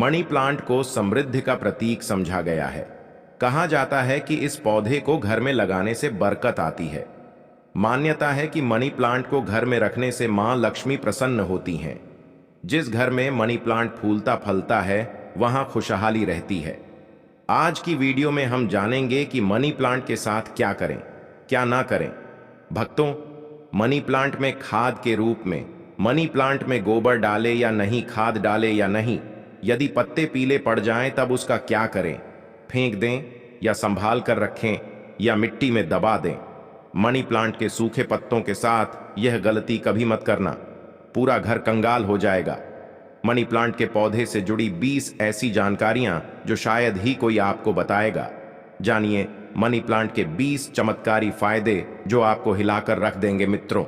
Money plant को समृद्धि का प्रतीक समझा गया है। कहा जाता है कि इस पौधे को घर में लगाने से बरकत आती है। मान्यता है कि मनी प्लांट को घर में रखने से मां लक्ष्मी प्रसन्न होती हैं। जिस घर में मनी प्लांट फूलता फलता है वहां खुशहाली रहती है। आज की वीडियो में हम जानेंगे कि मनी प्लांट के साथ क्या करें, क्या ना करें। भक्तों, मनी प्लांट में खाद के रूप में मनी प्लांट में गोबर डालें या नहीं, खाद डालें या नहीं, यदि पत्ते पीले पड़ जाएं तब उसका क्या करें, फेंक दें या संभाल कर रखें या मिट्टी में दबा दें। मनी प्लांट के सूखे पत्तों के साथ यह गलती कभी मत करना, पूरा घर कंगाल हो जाएगा। मनी प्लांट के पौधे से जुड़ी 20 ऐसी जानकारियां जो शायद ही कोई आपको बताएगा। जानिए मनी प्लांट के 20 चमत्कारी फायदे जो आपको हिलाकर रख देंगे। मित्रों,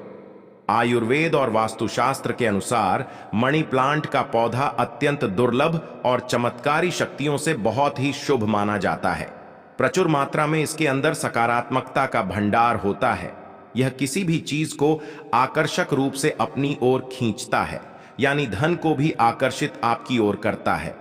आयुर्वेद और वास्तुशास्त्र के अनुसार मनी प्लांट का पौधा अत्यंत दुर्लभ और चमत्कारी शक्तियों से बहुत ही शुभ माना जाता है। प्रचुर मात्रा में इसके अंदर सकारात्मकता का भंडार होता है। यह किसी भी चीज को आकर्षक रूप से अपनी ओर खींचता है, यानी धन को भी आकर्षित आपकी ओर करता है।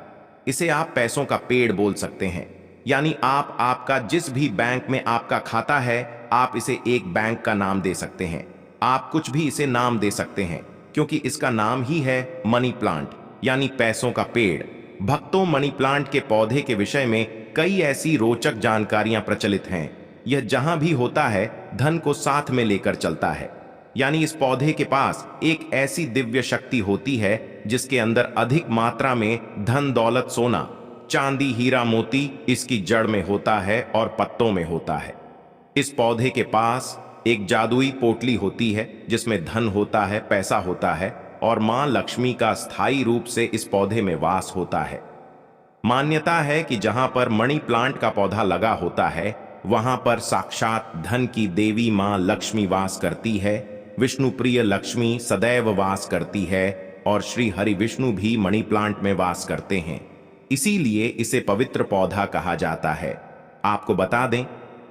इसे आप पैसों का पेड़ बोल सकते हैं, यानी आपका जिस भी बैंक में आपका खाता है, आप इसे एक बैंक का नाम दे सकते हैं। आप कुछ भी इसे नाम दे सकते हैं, क्योंकि इसका नाम ही है मनी प्लांट, यानी पैसों का पेड़। भक्तों, मनी प्लांट के पौधे के विषय में कई ऐसी रोचक जानकारियां प्रचलित हैं। यह जहां भी होता है धन को साथ में लेकर चलता है, यानी इस पौधे के पास एक ऐसी दिव्य शक्ति होती है जिसके अंदर अधिक मात्रा में धन दौलत, सोना चांदी, हीरा मोती इसकी जड़ में होता है और पत्तों में होता है। इस पौधे के पास एक जादुई पोटली होती है जिसमें धन होता है, पैसा होता है और मां लक्ष्मी का स्थायी रूप से इस पौधे में वास होता है। मान्यता है कि जहां पर मणि प्लांट का पौधा लगा होता है वहां पर साक्षात धन की देवी मां लक्ष्मी वास करती है। विष्णु प्रिय लक्ष्मी सदैव वास करती है और श्री हरि विष्णु भी मणि प्लांट में वास करते हैं। इसीलिए इसे पवित्र पौधा कहा जाता है। आपको बता दें,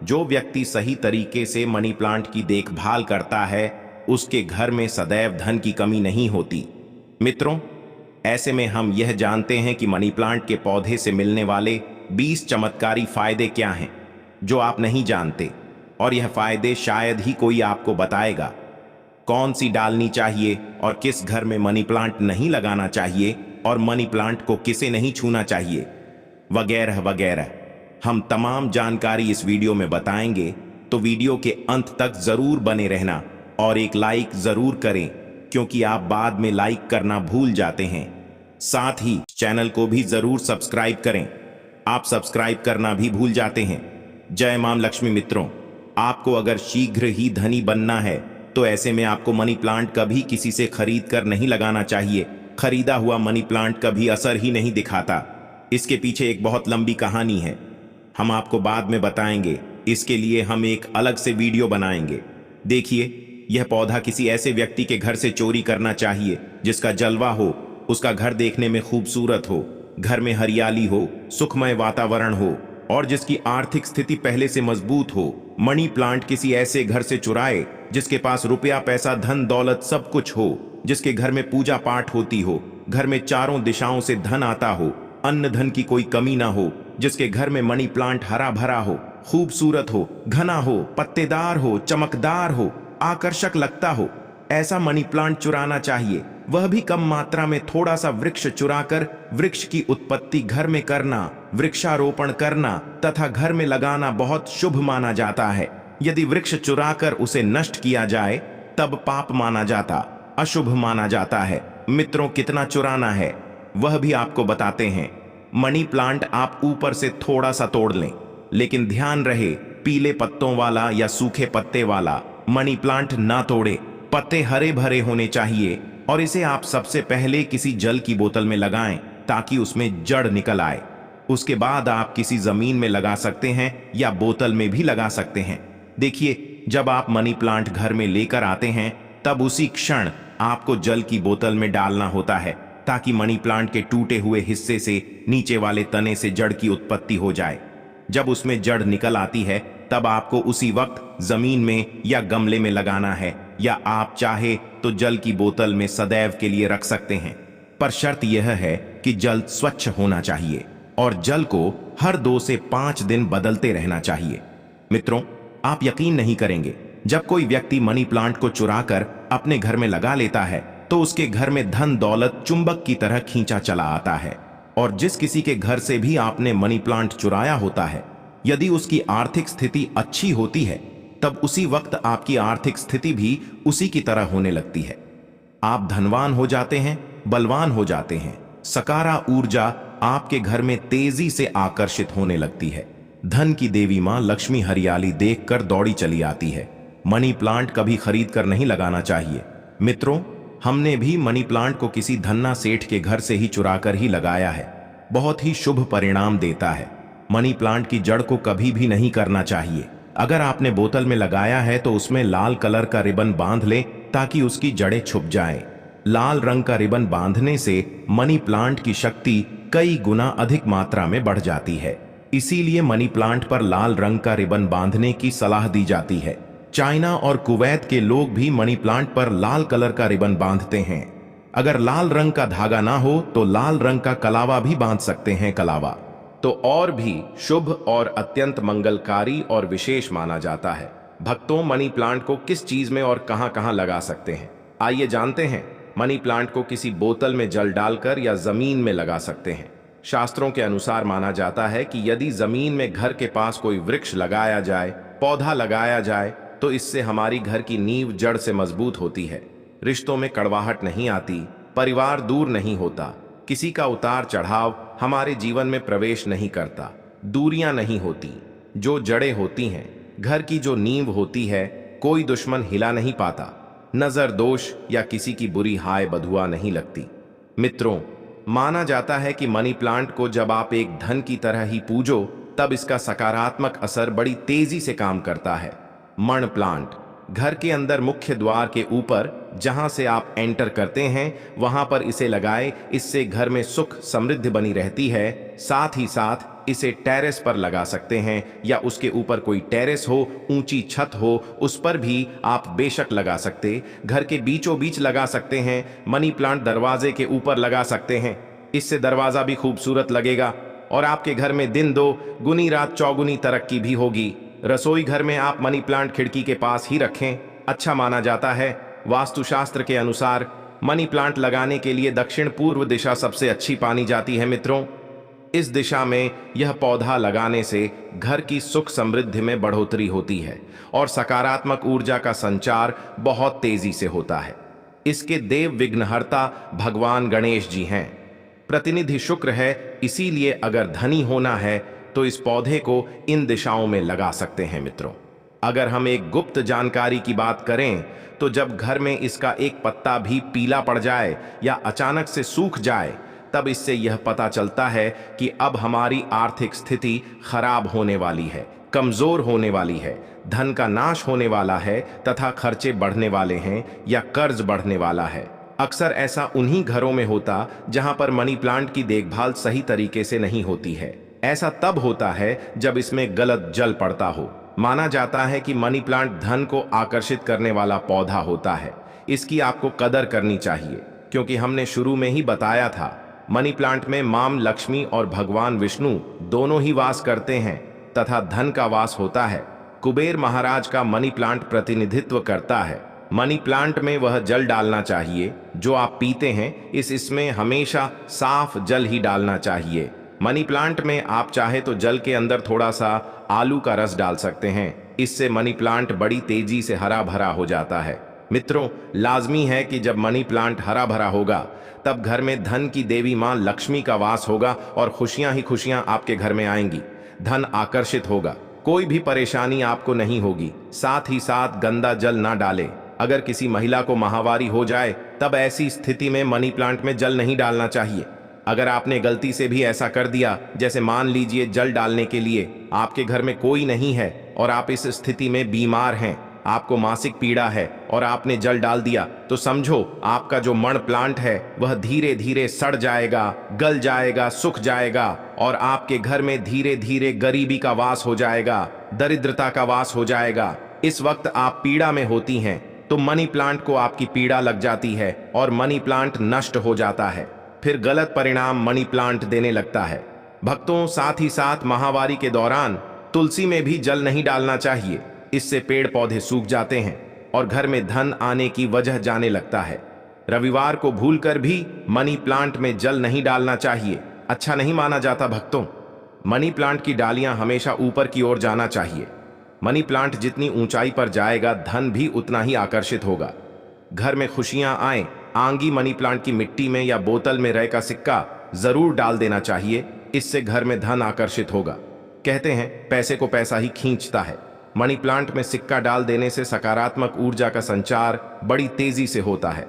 जो व्यक्ति सही तरीके से मनी प्लांट की देखभाल करता है उसके घर में सदैव धन की कमी नहीं होती। मित्रों, ऐसे में हम यह जानते हैं कि मनी प्लांट के पौधे से मिलने वाले 20 चमत्कारी फायदे क्या हैं जो आप नहीं जानते, और यह फायदे शायद ही कोई आपको बताएगा। कौन सी डालनी चाहिए और किस घर में मनी प्लांट नहीं लगाना चाहिए और मनी प्लांट को किसे नहीं छूना चाहिए, वगैरह वगैरह। हम तमाम जानकारी इस वीडियो में बताएंगे, तो वीडियो के अंत तक जरूर बने रहना और एक लाइक जरूर करें, क्योंकि आप बाद में लाइक करना भूल जाते हैं। साथ ही चैनल को भी जरूर सब्सक्राइब करें, आप सब्सक्राइब करना भी भूल जाते हैं। जय मां लक्ष्मी। मित्रों, आपको अगर शीघ्र ही धनी बनना है तो ऐसे में आपको मनी प्लांट कभी किसी से खरीद कर नहीं लगाना चाहिए। खरीदा हुआ मनी प्लांट कभी असर ही नहीं दिखाता। इसके पीछे एक बहुत लंबी कहानी है, हम आपको बाद में बताएंगे। इसके लिए हम एक अलग से वीडियो बनाएंगे। देखिए, यह पौधा किसी ऐसे व्यक्ति के घर से चोरी करना चाहिए जिसका जलवा हो, उसका घर देखने में खूबसूरत हो, घर में हरियाली हो, सुखमय वातावरण हो और जिसकी आर्थिक स्थिति पहले से मजबूत हो। मनी प्लांट किसी ऐसे घर से चुराए जिसके पास रुपया, पैसा, धन दौलत सब कुछ हो, जिसके घर में पूजा पाठ होती हो, घर में चारों दिशाओं से धन आता हो, अन्न धन की कोई कमी ना हो, जिसके घर में मनी प्लांट हरा भरा हो, खूबसूरत हो, घना हो, पत्तेदार हो, चमकदार हो, आकर्षक लगता हो। ऐसा मनी प्लांट चुराना चाहिए, वह भी कम मात्रा में। थोड़ा सा वृक्ष चुराकर वृक्ष की उत्पत्ति घर में करना, वृक्षारोपण करना तथा घर में लगाना बहुत शुभ माना जाता है। यदि वृक्ष चुराकर उसे नष्ट किया जाए तब पाप माना जाता, अशुभ माना जाता है। मित्रों, कितना चुराना है वह भी आपको बताते हैं। मनी प्लांट आप ऊपर से थोड़ा सा तोड़ लें, लेकिन ध्यान रहे पीले पत्तों वाला या सूखे पत्ते वाला मनी प्लांट ना तोड़े। पत्ते हरे भरे होने चाहिए और इसे आप सबसे पहले किसी जल की बोतल में लगाएं ताकि उसमें जड़ निकल आए। उसके बाद आप किसी जमीन में लगा सकते हैं या बोतल में भी लगा सकते हैं। देखिए, जब आप मनी प्लांट घर में लेकर आते हैं तब उसी क्षण आपको जल की बोतल में डालना होता है ताकि मनी प्लांट के टूटे हुए हिस्से से नीचे वाले तने से जड़ की उत्पत्ति हो जाए। जब उसमें जड़ निकल आती है तब आपको उसी वक्त जमीन में या गमले में लगाना है, या आप चाहे तो जल की बोतल में सदैव के लिए रख सकते हैं। पर शर्त यह है कि जल स्वच्छ होना चाहिए और जल को हर 2 से 5 दिन बदलते रहना चाहिए। मित्रों, आप यकीन नहीं करेंगे, जब कोई व्यक्ति मनी प्लांट को चुराकर अपने घर में लगा लेता है तो उसके घर में धन दौलत चुंबक की तरह खींचा चला आता है। और जिस किसी के घर से भी आपने मनी प्लांट चुराया होता है, यदि उसकी आर्थिक स्थिति अच्छी होती है तब उसी वक्त आपकी आर्थिक स्थिति भी उसी की तरह होने लगती है। आप धनवान हो जाते हैं, बलवान हो जाते हैं, सकारा ऊर्जा आपके घर में तेजी से आकर्षित होने लगती है। धन की देवी मां लक्ष्मी हरियाली देखकर दौड़ी चली आती है। मनी प्लांट कभी खरीद कर नहीं लगाना चाहिए। मित्रों, हमने भी मनी प्लांट को किसी धन्ना सेठ के घर से ही चुराकर ही लगाया है। बहुत ही शुभ परिणाम देता है। मनी प्लांट की जड़ को कभी भी नहीं करना चाहिए। अगर आपने बोतल में लगाया है तो उसमें लाल कलर का रिबन बांध लें ताकि उसकी जड़ें छुप जाएं। लाल रंग का रिबन बांधने से मनी प्लांट की शक्ति कई गुना अधिक मात्रा में बढ़ जाती है। इसीलिए मनी प्लांट पर लाल रंग का रिबन बांधने की सलाह दी जाती है। चाइना और कुवैत के लोग भी मनी प्लांट पर लाल कलर का रिबन बांधते हैं। अगर लाल रंग का धागा ना हो तो लाल रंग का कलावा भी बांध सकते हैं। कलावा तो और भी शुभ और अत्यंत मंगलकारी और विशेष माना जाता है। भक्तों, मनी प्लांट को किस चीज में और कहां कहां लगा सकते हैं, आइए जानते हैं। मनी प्लांट को किसी बोतल में जल डालकर या जमीन में लगा सकते हैं। शास्त्रों के अनुसार माना जाता है कि यदि जमीन में घर के पास कोई वृक्ष लगाया जाए, पौधा लगाया जाए, तो इससे हमारी घर की नींव जड़ से मजबूत होती है। रिश्तों में कड़वाहट नहीं आती, परिवार दूर नहीं होता, किसी का उतार चढ़ाव हमारे जीवन में प्रवेश नहीं करता, दूरियां नहीं होती। जो जड़ें होती हैं, घर की जो नींव होती है, कोई दुश्मन हिला नहीं पाता, नजर दोष या किसी की बुरी हाय बधुआ नहीं लगती। मित्रों, माना जाता है कि मनी प्लांट को जब आप एक धन की तरह ही पूजो तब इसका सकारात्मक असर बड़ी तेजी से काम करता है। मण प्लांट घर के अंदर मुख्य द्वार के ऊपर जहां से आप एंटर करते हैं वहां पर इसे लगाएं। इससे घर में सुख समृद्धि बनी रहती है। साथ ही साथ इसे टेरेस पर लगा सकते हैं या उसके ऊपर कोई टेरेस हो, ऊंची छत हो, उस पर भी आप बेशक लगा सकते। घर के बीचों बीच लगा सकते हैं। मनी प्लांट दरवाजे के ऊपर लगा सकते हैं। इससे दरवाजा भी खूबसूरत लगेगा और आपके घर में दिन दो गुनी रात चौगुनी तरक्की भी होगी। रसोई घर में आप मनी प्लांट खिड़की के पास ही रखें, अच्छा माना जाता है। वास्तुशास्त्र के अनुसार मनी प्लांट लगाने के लिए दक्षिण पूर्व दिशा सबसे अच्छी मानी जाती है। मित्रों, इस दिशा में यह पौधा लगाने से घर की सुख समृद्धि में बढ़ोतरी होती है और सकारात्मक ऊर्जा का संचार बहुत तेजी से होता है। इसके देव विघ्नहर्ता भगवान गणेश जी हैं। प्रतिनिधि शुक्र है, इसीलिए अगर धनी होना है तो इस पौधे को इन दिशाओं में लगा सकते हैं। मित्रों, अगर हम एक गुप्त जानकारी की बात करें तो जब घर में इसका एक पत्ता भी पीला पड़ जाए या अचानक से सूख जाए तब इससे यह पता चलता है कि अब हमारी आर्थिक स्थिति खराब होने वाली है, कमजोर होने वाली है, धन का नाश होने वाला है तथा खर्चे बढ़ने वाले हैं या कर्ज बढ़ने वाला है। अक्सर ऐसा उन्हीं घरों में होता जहां पर मनी प्लांट की देखभाल सही तरीके से नहीं होती है। ऐसा तब होता है जब इसमें गलत जल पड़ता हो। माना जाता है कि मनी प्लांट धन को आकर्षित करने वाला पौधा होता है। इसकी आपको कदर करनी चाहिए, क्योंकि हमने शुरू में ही बताया था, मनी प्लांट में मां लक्ष्मी और भगवान विष्णु दोनों ही वास करते हैं तथा धन का वास होता है। कुबेर महाराज का मनी प्लांट प्रतिनिधित्व करता है। मनी प्लांट में वह जल डालना चाहिए जो आप पीते हैं। इसमें हमेशा साफ जल ही डालना चाहिए। मनी प्लांट में आप चाहे तो जल के अंदर थोड़ा सा आलू का रस डाल सकते हैं। इससे मनी प्लांट बड़ी तेजी से हरा भरा हो जाता है। मित्रों, लाजमी है कि जब मनी प्लांट हरा भरा होगा तब घर में धन की देवी मां लक्ष्मी का वास होगा और खुशियां ही खुशियां आपके घर में आएंगी। धन आकर्षित होगा, कोई भी परेशानी आपको नहीं होगी। साथ ही साथ गंदा जल ना डालें। अगर किसी महिला को माहवारी हो जाए तब ऐसी स्थिति में मनी प्लांट में जल नहीं डालना चाहिए। अगर आपने गलती से भी ऐसा कर दिया, जैसे मान लीजिए जल डालने के लिए आपके घर में कोई नहीं है और आप इस स्थिति में बीमार हैं, आपको मासिक पीड़ा है और आपने जल डाल दिया, तो समझो आपका जो मण प्लांट है वह धीरे धीरे सड़ जाएगा, गल जाएगा, सूख जाएगा और आपके घर में धीरे धीरे गरीबी का वास हो जाएगा, दरिद्रता का वास हो जाएगा। इस वक्त आप पीड़ा में होती हैं तो मनी प्लांट को आपकी पीड़ा लग जाती है और मनी प्लांट नष्ट हो जाता है। फिर गलत परिणाम मनी प्लांट देने लगता है। भक्तों, साथ ही साथ माहवारी के दौरान तुलसी में भी जल नहीं डालना चाहिए। इससे पेड़ पौधे सूख जाते हैं और घर में धन आने की वजह जाने लगता है। रविवार को भूलकर भी मनी प्लांट में जल नहीं डालना चाहिए, अच्छा नहीं माना जाता। भक्तों, मनी प्लांट की डालियां हमेशा ऊपर की ओर जाना चाहिए। मनी प्लांट जितनी ऊंचाई पर जाएगा, धन भी उतना ही आकर्षित होगा। घर में खुशियां आए, आंगी मनी प्लांट की मिट्टी में या बोतल में रय का सिक्का जरूर डाल देना चाहिए। इससे घर में धन आकर्षित होगा। कहते हैं पैसे को पैसा ही खींचता है। मनी प्लांट में सिक्का डाल देने से सकारात्मक ऊर्जा का संचार बड़ी तेजी से होता है।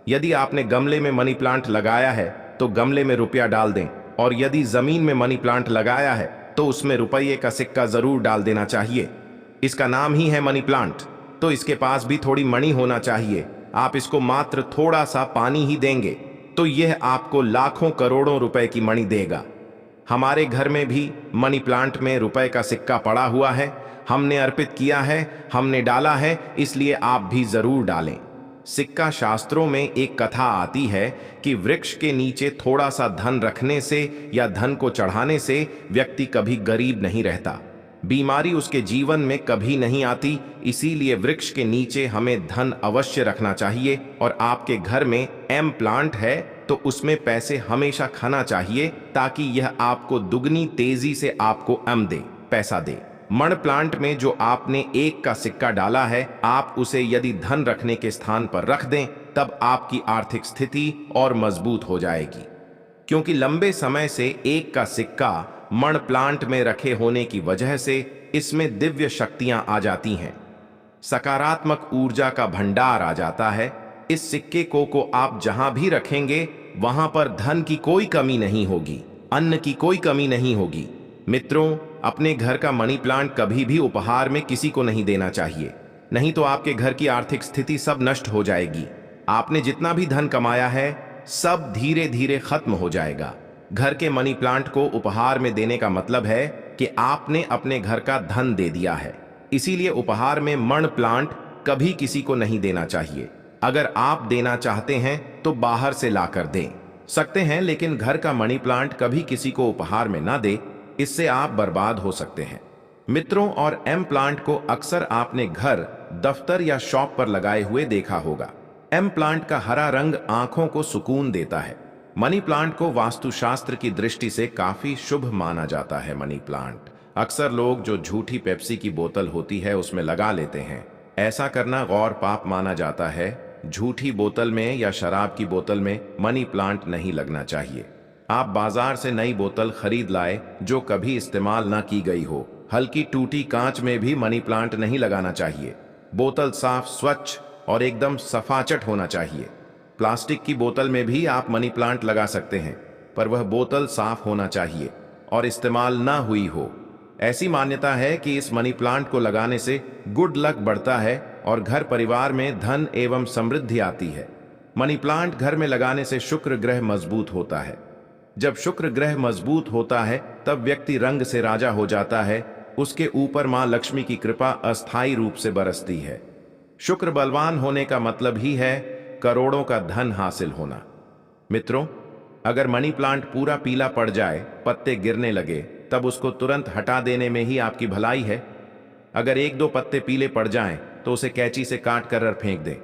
यदि आपने गमले में मनी प्लांट लगाया है तो गमले में रुपया डाल दें, और यदि जमीन में मनी प्लांट लगाया है तो उसमें रुपये का सिक्का जरूर डाल देना चाहिए। इसका नाम ही है मनी प्लांट, तो इसके पास भी थोड़ी मनी होना चाहिए। आप इसको मात्र थोड़ा सा पानी ही देंगे तो यह आपको लाखों करोड़ों रुपए की मनी देगा। हमारे घर में भी मनी प्लांट में रुपए का सिक्का पड़ा हुआ है। हमने अर्पित किया है, हमने डाला है, इसलिए आप भी जरूर डालें। सिक्का शास्त्रों में एक कथा आती है कि वृक्ष के नीचे थोड़ा सा धन रखने से या धन को चढ़ाने से व्यक्ति कभी गरीब नहीं रहता, बीमारी उसके जीवन में कभी नहीं आती। इसीलिए वृक्ष के नीचे हमें धन अवश्य रखना चाहिए। और आपके घर में एम प्लांट है तो उसमें पैसे हमेशा खाना चाहिए, ताकि यह आपको दुगनी तेजी से आपको एम दे, पैसा दे। मण प्लांट में जो आपने एक का सिक्का डाला है, आप उसे यदि धन रखने के स्थान पर रख दें, तब आपकी आर्थिक स्थिति और मजबूत हो जाएगी। क्योंकि लंबे समय से एक का सिक्का मण प्लांट में रखे होने की वजह से इसमें दिव्य शक्तियां आ जाती हैं, सकारात्मक ऊर्जा का भंडार आ जाता है। इस सिक्के को आप जहां भी रखेंगे वहां पर धन की कोई कमी नहीं होगी, अन्न की कोई कमी नहीं होगी। मित्रों, अपने घर का मनी प्लांट कभी भी उपहार में किसी को नहीं देना चाहिए, नहीं तो आपके घर की आर्थिक स्थिति सब नष्ट हो जाएगी। आपने जितना भी धन कमाया है सब धीरे धीरे खत्म हो जाएगा। घर के मनी प्लांट को उपहार में देने का मतलब है कि आपने अपने घर का धन दे दिया है। इसीलिए उपहार में मण प्लांट कभी किसी को नहीं देना चाहिए। अगर आप देना चाहते हैं तो बाहर से लाकर दे सकते हैं, लेकिन घर का मनी प्लांट कभी किसी को उपहार में ना दे, इससे आप बर्बाद हो सकते हैं। मित्रों, और एम प्लांट को अक्सर आपने घर, दफ्तर या शॉप पर लगाए हुए देखा होगा। एम प्लांट का हरा रंग आंखों को सुकून देता है। मनी प्लांट को वास्तुशास्त्र की दृष्टि से काफी शुभ माना जाता है। मनी प्लांट अक्सर लोग जो झूठी पेप्सी की बोतल होती है उसमें लगा लेते हैं। ऐसा करना गौर पाप माना जाता है। झूठी बोतल में या शराब की बोतल में मनी प्लांट नहीं लगना चाहिए। आप बाजार से नई बोतल खरीद लाए जो कभी इस्तेमाल ना की गई हो। हल्की टूटी कांच में भी मनी प्लांट नहीं लगाना चाहिए। बोतल साफ, स्वच्छ और एकदम सफाचट होना चाहिए। प्लास्टिक की बोतल में भी आप मनी प्लांट लगा सकते हैं, पर वह बोतल साफ होना चाहिए और इस्तेमाल ना हुई हो। ऐसी मान्यता है कि इस मनी प्लांट को लगाने से गुड लक बढ़ता है और घर परिवार में धन एवं समृद्धि आती है। मनी प्लांट घर में लगाने से शुक्र ग्रह मजबूत होता है। जब शुक्र ग्रह मजबूत होता है तब व्यक्ति रंग से राजा हो जाता है। उसके ऊपर मां लक्ष्मी की कृपा अस्थायी रूप से बरसती है। शुक्र बलवान होने का मतलब ही है करोड़ों का धन हासिल होना। मित्रों, अगर मनी प्लांट पूरा पीला पड़ जाए, पत्ते गिरने लगे, तब उसको तुरंत हटा देने में ही आपकी भलाई है। अगर एक दो पत्ते पीले पड़ जाएं तो उसे कैंची से काट कर फेंक दें,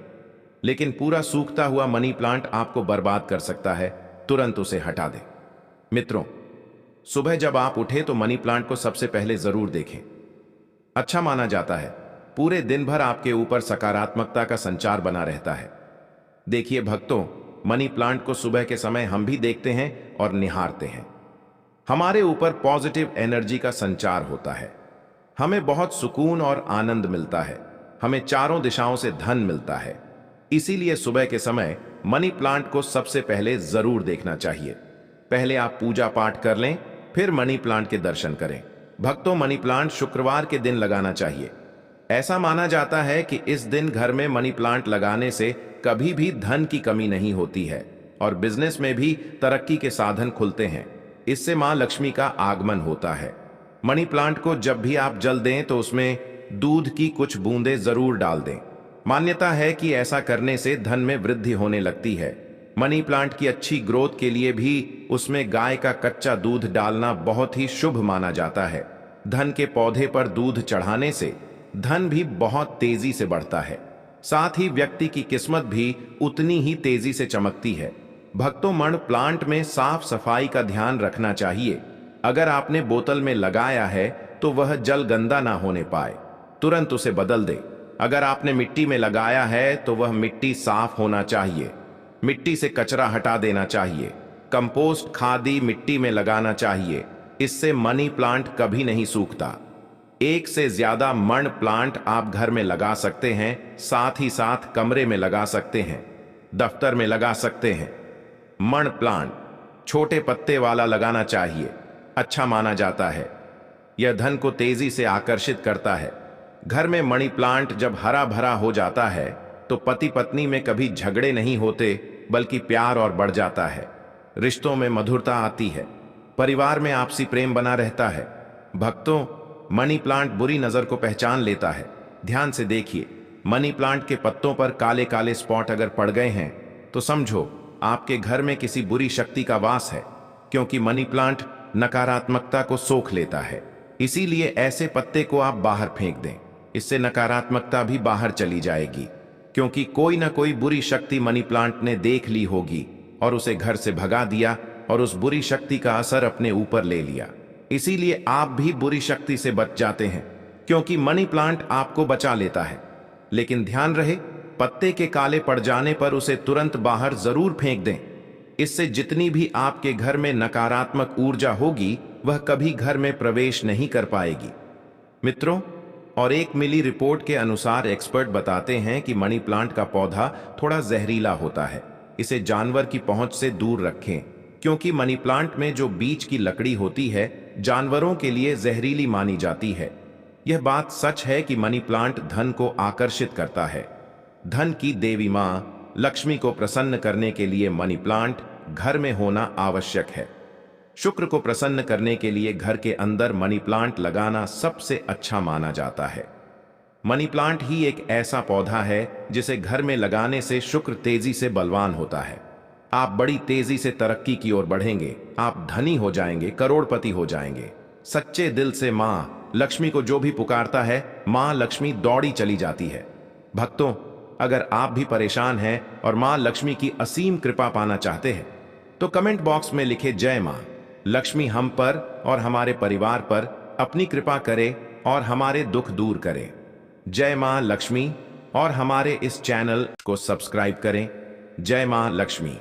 लेकिन पूरा सूखता हुआ मनी प्लांट आपको बर्बाद कर सकता है। तुरंत उसे हटा दें। मित्रों, सुबह जब आप उठे तो मनी प्लांट को सबसे पहले जरूर देखें। अच्छा माना जाता है, पूरे दिन भर आपके ऊपर सकारात्मकता का संचार बना रहता है। देखिए भक्तों, मनी प्लांट को सुबह के समय हम भी देखते हैं और निहारते हैं। हमारे ऊपर पॉजिटिव एनर्जी का संचार होता है। हमें बहुत सुकून और आनंद मिलता है। हमें चारों दिशाओं से धन मिलता है। इसीलिए सुबह के समय मनी प्लांट को सबसे पहले जरूर देखना चाहिए। पहले आप पूजा पाठ कर लें, फिर मनी प्लांट के दर्शन करें। भक्तों, मनी प्लांट शुक्रवार के दिन लगाना चाहिए। ऐसा माना जाता है कि इस दिन घर में मनी प्लांट लगाने से कभी भी धन की कमी नहीं होती है और बिजनेस में भी तरक्की के साधन खुलते हैं। इससे मां लक्ष्मी का आगमन होता है। मनी प्लांट को जब भी आप जल दें तो उसमें दूध की कुछ बूंदें जरूर डाल दें। मान्यता है कि ऐसा करने से धन में वृद्धि होने लगती है। मनी प्लांट की अच्छी ग्रोथ के लिए भी उसमें गाय का कच्चा दूध डालना बहुत ही शुभ माना जाता है। धन के पौधे पर दूध चढ़ाने से धन भी बहुत तेजी से बढ़ता है, साथ ही व्यक्ति की किस्मत भी उतनी ही तेजी से चमकती है। भक्तों, मण प्लांट में साफ सफाई का ध्यान रखना चाहिए। अगर आपने बोतल में लगाया है तो वह जल गंदा ना होने पाए, तुरंत उसे बदल दे। अगर आपने मिट्टी में लगाया है तो वह मिट्टी साफ होना चाहिए। मिट्टी से कचरा हटा देना चाहिए। कंपोस्ट खादी मिट्टी में लगाना चाहिए, इससे मनी प्लांट कभी नहीं सूखता। एक से ज्यादा मण प्लांट आप घर में लगा सकते हैं, साथ ही साथ कमरे में लगा सकते हैं, दफ्तर में लगा सकते हैं। मण प्लांट छोटे पत्ते वाला लगाना चाहिए, अच्छा माना जाता है। यह धन को तेजी से आकर्षित करता है। घर में मनी प्लांट जब हरा भरा हो जाता है तो पति पत्नी में कभी झगड़े नहीं होते, बल्कि प्यार और बढ़ जाता है। रिश्तों में मधुरता आती है, परिवार में आपसी प्रेम बना रहता है। भक्तों, मनी प्लांट बुरी नजर को पहचान लेता है। ध्यान से देखिए, मनी प्लांट के पत्तों पर काले काले स्पॉट अगर पड़ गए हैं तो समझो आपके घर में किसी बुरी शक्ति का वास है, क्योंकि मनी प्लांट नकारात्मकता को सोख लेता है। इसीलिए ऐसे पत्ते को आप बाहर फेंक दें, इससे नकारात्मकता भी बाहर चली जाएगी, क्योंकि कोई ना कोई बुरी शक्ति मनी प्लांट ने देख ली होगी और उसे घर से भगा दिया और उस बुरी शक्ति का असर अपने ऊपर ले लिया। इसीलिए आप भी बुरी शक्ति से बच जाते हैं, क्योंकि मनी प्लांट आपको बचा लेता है। लेकिन ध्यान रहे, पत्ते के काले पड़ जाने पर उसे तुरंत बाहर जरूर फेंक दें। इससे जितनी भी आपके घर में नकारात्मक ऊर्जा होगी वह कभी घर में प्रवेश नहीं कर पाएगी। मित्रों, और एक मिली रिपोर्ट के अनुसार एक्सपर्ट बताते हैं कि मनी प्लांट का पौधा थोड़ा जहरीला होता है। इसे जानवर की पहुंच से दूर रखें, क्योंकि मनी प्लांट में जो बीज की लकड़ी होती है जानवरों के लिए जहरीली मानी जाती है। यह बात सच है कि मनी प्लांट धन को आकर्षित करता है। धन की देवी मां लक्ष्मी को प्रसन्न करने के लिए मनी प्लांट घर में होना आवश्यक है। शुक्र को प्रसन्न करने के लिए घर के अंदर मनी प्लांट लगाना सबसे अच्छा माना जाता है। मनी प्लांट ही एक ऐसा पौधा है जिसे घर में लगाने से शुक्र तेजी से बलवान होता है। आप बड़ी तेजी से तरक्की की ओर बढ़ेंगे, आप धनी हो जाएंगे, करोड़पति हो जाएंगे। सच्चे दिल से मां लक्ष्मी को जो भी पुकारता है, मां लक्ष्मी दौड़ी चली जाती है। भक्तों, अगर आप भी परेशान हैं और मां लक्ष्मी की असीम कृपा पाना चाहते हैं तो कमेंट बॉक्स में लिखे जय मां लक्ष्मी हम पर और हमारे परिवार पर अपनी कृपा करे और हमारे दुख दूर करे। जय मां लक्ष्मी, और हमारे इस चैनल को सब्सक्राइब करें। जय मां लक्ष्मी।